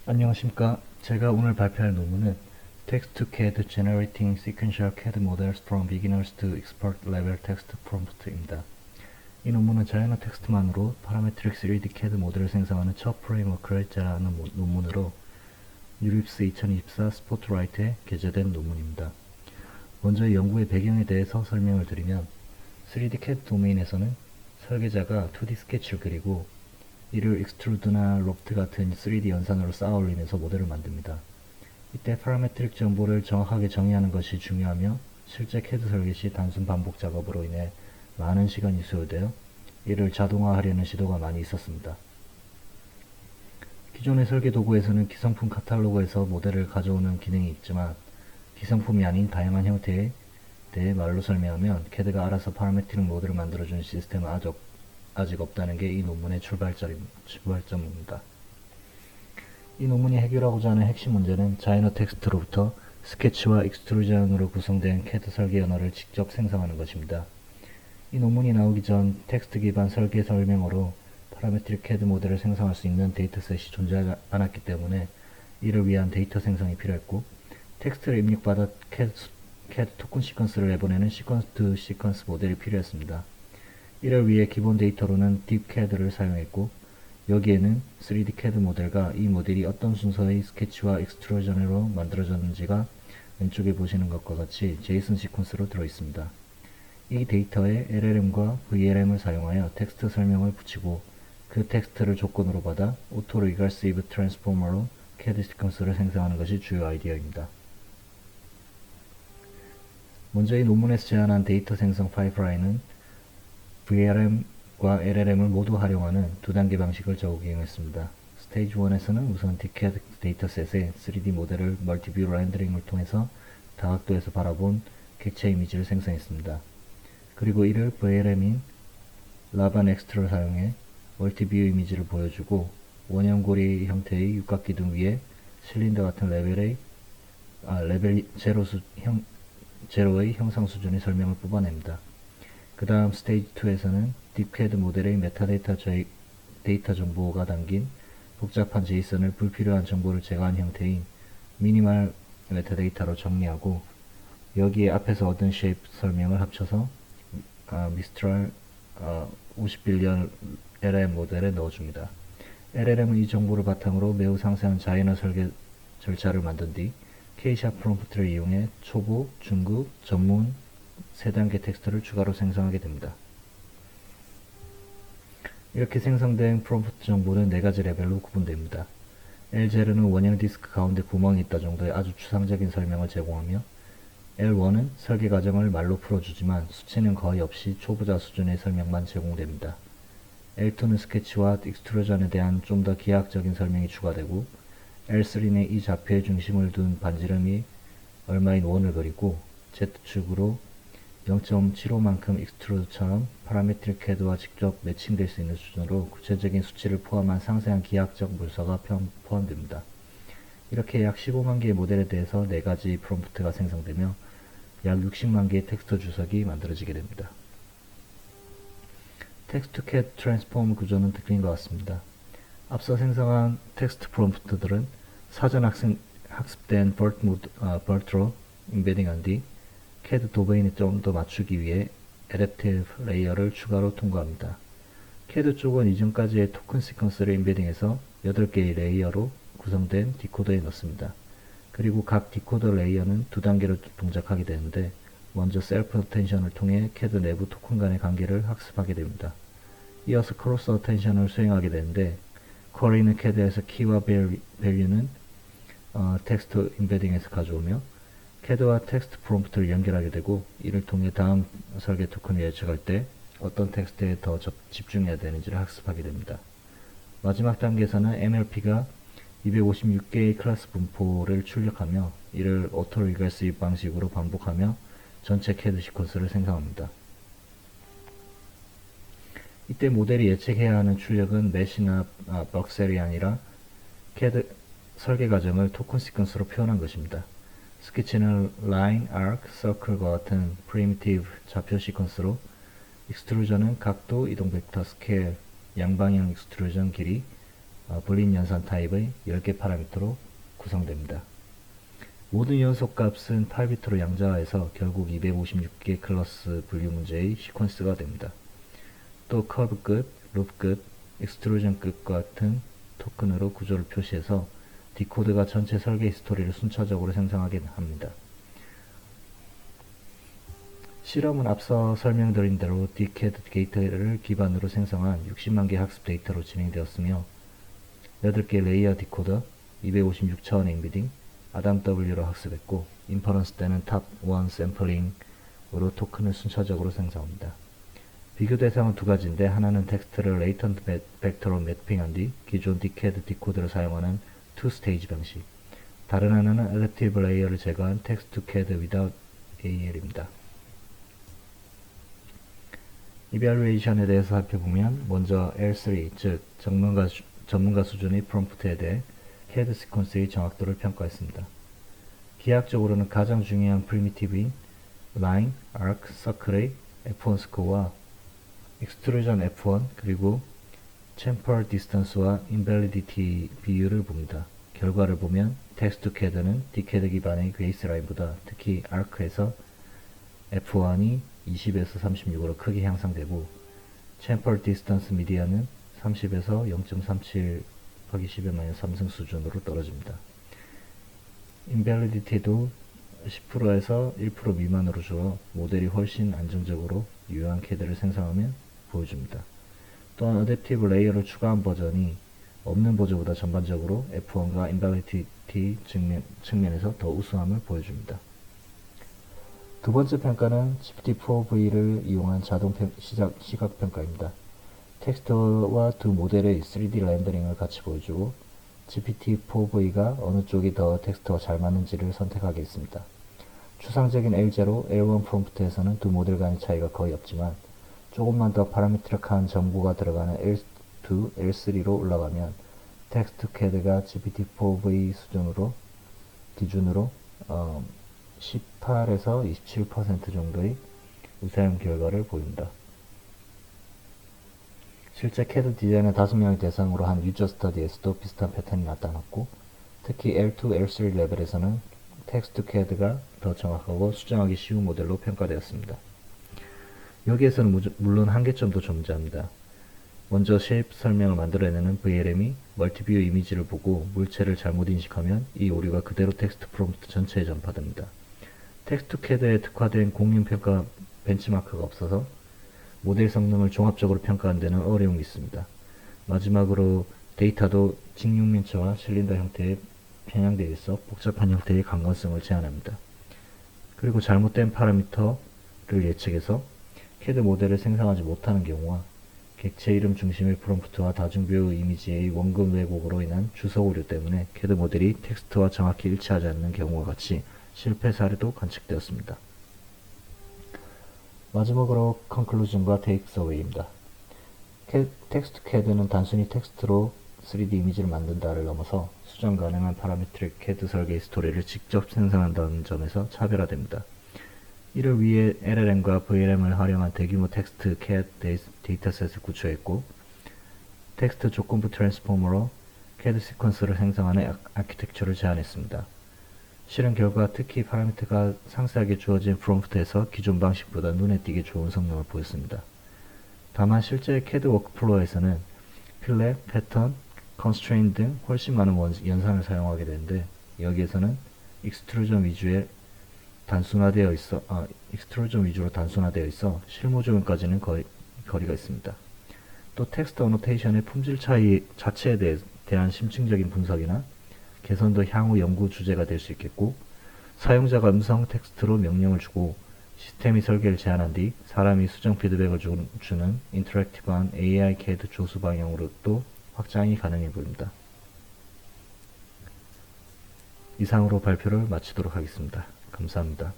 안녕하십니까. 제가 오늘 발표할 논문은 Text to CAD Generating Sequential CAD Models from Beginners to Expert Level Text Prompt입니다. 이 논문은 자연어 텍스트만으로 파라메트릭 3D CAD 모델을 생성하는 첫 프레임워크를 제안하는 논문으로 유립스 2024 스포트라이트에 게재된 논문입니다. 먼저 이 연구의 배경에 대해서 설명을 드리면 3D CAD 도메인에서는 설계자가 2D 스케치를 그리고 이를 익스트루드나 로프트 같은 3D 연산으로 쌓아 올리면서 모델을 만듭니다. 이때 파라메트릭 정보를 정확하게 정의하는 것이 중요하며 실제 CAD 설계 시 단순 반복 작업으로 인해 많은 시간이 소요되어 이를 자동화하려는 시도가 많이 있었습니다. 기존의 설계 도구에서는 기성품 카탈로그에서 모델을 가져오는 기능이 있지만 기성품이 아닌 다양한 형태에 대해 말로 설명하면 CAD가 알아서 파라메트릭 모델을 만들어주는 시스템은 아직 없다는 게 이 논문의 출발점입니다. 이 논문이 해결하고자 하는 핵심 문제는 자연어 텍스트로부터 스케치와 익스트루전으로 구성된 CAD 설계 언어를 직접 생성하는 것입니다. 이 논문이 나오기 전 텍스트 기반 설계 설명으로 파라메트릭 CAD 모델을 생성할 수 있는 데이터셋이 존재하지 않았기 때문에 이를 위한 데이터 생성이 필요했고, 텍스트를 입력받아 CAD 토큰 시퀀스를 내보내는 시퀀스 투 시퀀스 모델이 필요했습니다. 이를 위해 기본 데이터로는 딥CAD를 사용했고, 여기에는 3D CAD 모델과 이 모델이 어떤 순서의 스케치와 익스트루전으로 만들어졌는지가 왼쪽에 보시는 것과 같이 JSON 시퀀스로 들어있습니다. 이 데이터에 LLM과 VLM을 사용하여 텍스트 설명을 붙이고 그 텍스트를 조건으로 받아 오토 리거시브 트랜스포머로 CAD 시퀀스를 생성하는 것이 주요 아이디어입니다. 먼저 이 논문에서 제안한 데이터 생성 파이프라인은 VLM과 LLM을 모두 활용하는 두 단계 방식을 적용했습니다. 스테이지 1에서는 우선 딥CAD 데이터셋의 3D 모델을 멀티뷰 렌더링을 통해서 다각도에서 바라본 객체 이미지를 생성했습니다. 그리고 이를 VLM인 라반 엑스트를 사용해 멀티뷰 이미지를 보여주고 원형고리 형태의 육각기둥 위에 실린더 같은 레벨 제로의 형상 수준의 설명을 뽑아냅니다. 그 다음 스테이지 2에서는 딥CAD 모델의 데이터 정보가 담긴 복잡한 JSON을 불필요한 정보를 제거한 형태인 미니멀 메타데이터로 정리하고 여기에 앞에서 얻은 쉐입 설명을 합쳐서 미스트랄 50빌리언 LLM 모델에 넣어줍니다. LLM은 이 정보를 바탕으로 매우 상세한 자연어 설계 절차를 만든 뒤 K-샵 프롬프트를 이용해 초보, 중급, 전문 3단계 텍스트를 추가로 생성하게 됩니다. 이렇게 생성된 프롬프트 정보는 4가지 레벨로 구분됩니다. L0는 원형 디스크 가운데 구멍이 있다 정도의 아주 추상적인 설명을 제공하며 L1은 설계 과정을 말로 풀어주지만 수치는 거의 없이 초보자 수준의 설명만 제공됩니다. L2는 스케치와 익스트루전에 대한 좀 더 기하학적인 설명이 추가되고 L3는 이 좌표에 중심을 둔 반지름이 얼마인 원을 그리고 Z축으로 0.75만큼 익스트루드처럼 파라메트릭 CAD와 직접 매칭될 수 있는 수준으로 구체적인 수치를 포함한 상세한 기하학적 문서가 포함됩니다. 이렇게 약 15만 개의 모델에 대해서 4가지 프롬프트가 생성되며 약 60만 개의 텍스트 주석이 만들어지게 됩니다. 텍스트 CAD 트랜스포머 구조는 그림과 같습니다. 앞서 생성한 텍스트 프롬프트들은 사전 학습된 BERT로 임베딩한 뒤 CAD 도메인에 좀 더 맞추기 위해 애댑티브 레이어를 추가로 통과합니다. CAD 쪽은 이전까지의 토큰 시퀀스를 임베딩해서 8개의 레이어로 구성된 디코더에 넣습니다. 그리고 각 디코더 레이어는 2단계로 동작하게 되는데 먼저 셀프 어텐션을 통해 CAD 내부 토큰 간의 관계를 학습하게 됩니다. 이어서 크로스 어텐션을 수행하게 되는데 쿼리는 CAD에서 키와 밸류는 텍스트 임베딩에서 가져오며 CAD와 텍스트 프롬프트를 연결하게 되고 이를 통해 다음 설계 토큰을 예측할 때 어떤 텍스트에 더 집중해야 되는지를 학습하게 됩니다. 마지막 단계에서는 MLP가 256개의 클래스 분포를 출력하며 이를 오토 리거시브 방식으로 반복하며 전체 CAD 시퀀스를 생성합니다. 이때 모델이 예측해야 하는 출력은 메시나 벅셀이 아니라 CAD 설계 과정을 토큰 시퀀스로 표현한 것입니다. 스케치는 라인, 아크, 서클과 같은 프리미티브 좌표 시퀀스로 익스트루전은 각도, 이동 벡터, 스케일, 양방향 익스트루전 길이, 불린 연산 타입의 10개 파라미터로 구성됩니다. 모든 연속값은 8비트로 양자화해서 결국 256개 클래스 분류 문제의 시퀀스가 됩니다. 또 커브 끝, 룹 끝, 익스트루전 끝과 같은 토큰으로 구조를 표시해서 디코드가 전체 설계 히스토리를 순차적으로 생성하게 합니다. 실험은 앞서 설명드린 대로 디캐드 게이트를 기반으로 생성한 60만 개 학습 데이터로 진행되었으며 8개 레이어 디코더, 256차원 엔비딩, 아담 W로 학습했고 인퍼런스 때는 탑 1 샘플링으로 토큰을 순차적으로 생성합니다. 비교 대상은 두 가지인데 하나는 텍스트를 레이턴트 벡터로 매핑한 뒤 기존 디캐드 디코드를 사용하는 투 스테이지 방식, 다른 하나는 Adaptive Layer를 제거한 Text to CAD without AL입니다. 이밸루에이션에 대해서 살펴보면 먼저 L3, 즉 전문가 수준의 프롬프트에 대해 CAD 시퀀스의 정확도를 평가했습니다. 기하학적으로는 가장 중요한 프리미티브인 라인, 아크, 서클의 F1 스코어와 익스트루전 F1 그리고 챔퍼 디스턴스와 인밸리디티 비율을 봅니다. 결과를 보면 텍스트 CAD는 디캐드 기반의 베이스 라인보다 특히 아크에서 F1이 20에서 36으로 크게 향상되고 챔퍼 디스턴스 미디안은 30에서 0.37 더하기 10의 -3승 수준으로 떨어집니다. 인밸리디티도 10%에서 1% 미만으로 주어 모델이 훨씬 안정적으로 유효한 CAD를 생성하며 보여줍니다. 또한 어댑티브 레이어를 추가한 버전이 없는 버전보다 전반적으로 F1과 인밸리디티 측면에서 더 우수함을 보여줍니다. 두 번째 평가는 GPT-4V를 이용한 자동 시각 평가입니다. 텍스트와 두 모델의 3D 렌더링을 같이 보여주고 GPT-4V가 어느 쪽이 더 텍스트와 잘 맞는지를 선택하게 했습니다. 추상적인 L0, L1 프롬프트에서는 두 모델 간의 차이가 거의 없지만 조금만 더 파라메트릭한 정보가 들어가는 L2, L3로 올라가면 텍스트 CAD가 GPT-4V 기준으로 18에서 27% 정도의 우수한 결과를 보인다. 실제 CAD 디자인을 5명의 대상으로 한 유저 스터디에서도 비슷한 패턴이 나타났고 특히 L2, L3 레벨에서는 텍스트 CAD가 더 정확하고 수정하기 쉬운 모델로 평가되었습니다. 여기에서는 물론 한계점도 존재합니다. 먼저 쉐입 설명을 만들어내는 VLM이 멀티뷰 이미지를 보고 물체를 잘못 인식하면 이 오류가 그대로 텍스트 프롬프트 전체에 전파됩니다. 텍스트 CAD에 특화된 공인평가 벤치마크가 없어서 모델 성능을 종합적으로 평가하는 데는 어려움이 있습니다. 마지막으로 데이터도 직육면체와 실린더 형태에 편향되어 있어 복잡한 형태의 강건성을 제한합니다. 그리고 잘못된 파라미터를 예측해서 CAD 모델을 생성하지 못하는 경우와 객체 이름 중심의 프롬프트와 다중뷰 이미지의 원금 왜곡으로 인한 주석 오류 때문에 CAD 모델이 텍스트와 정확히 일치하지 않는 경우와 같이 실패 사례도 관측되었습니다. 마지막으로 컨클루전과 테이크스 어웨이입니다. 텍스트 CAD는 단순히 텍스트로 3D 이미지를 만든다를 넘어서 수정 가능한 파라메트릭 CAD 설계 스토리를 직접 생성한다는 점에서 차별화됩니다. 이를 위해 LLM과 VLM을 활용한 대규모 텍스트 CAD 데이터셋을 구축했고 텍스트 조건부 트랜스포머로 CAD 시퀀스를 생성하는 아키텍처를 제안했습니다. 실험 결과 특히 파라미터가 상세하게 주어진 프롬프트에서 기존 방식보다 눈에 띄게 좋은 성능을 보였습니다. 다만 실제 CAD 워크플로어에서는 필렛, 패턴, 컨스트레인 등 훨씬 많은 연산을 사용하게 되는데 여기에서는 익스트루전 위주로 단순화되어 있어 실무 적용까지는 거리가 있습니다. 또 텍스트 어노테이션의 품질 차이 자체에 대한 심층적인 분석이나 개선도 향후 연구 주제가 될 수 있겠고 사용자가 음성 텍스트로 명령을 주고 시스템이 설계를 제안한 뒤 사람이 수정 피드백을 주는 인터랙티브한 AI CAD 조수 방향으로도 확장이 가능해 보입니다. 이상으로 발표를 마치도록 하겠습니다. 감사합니다.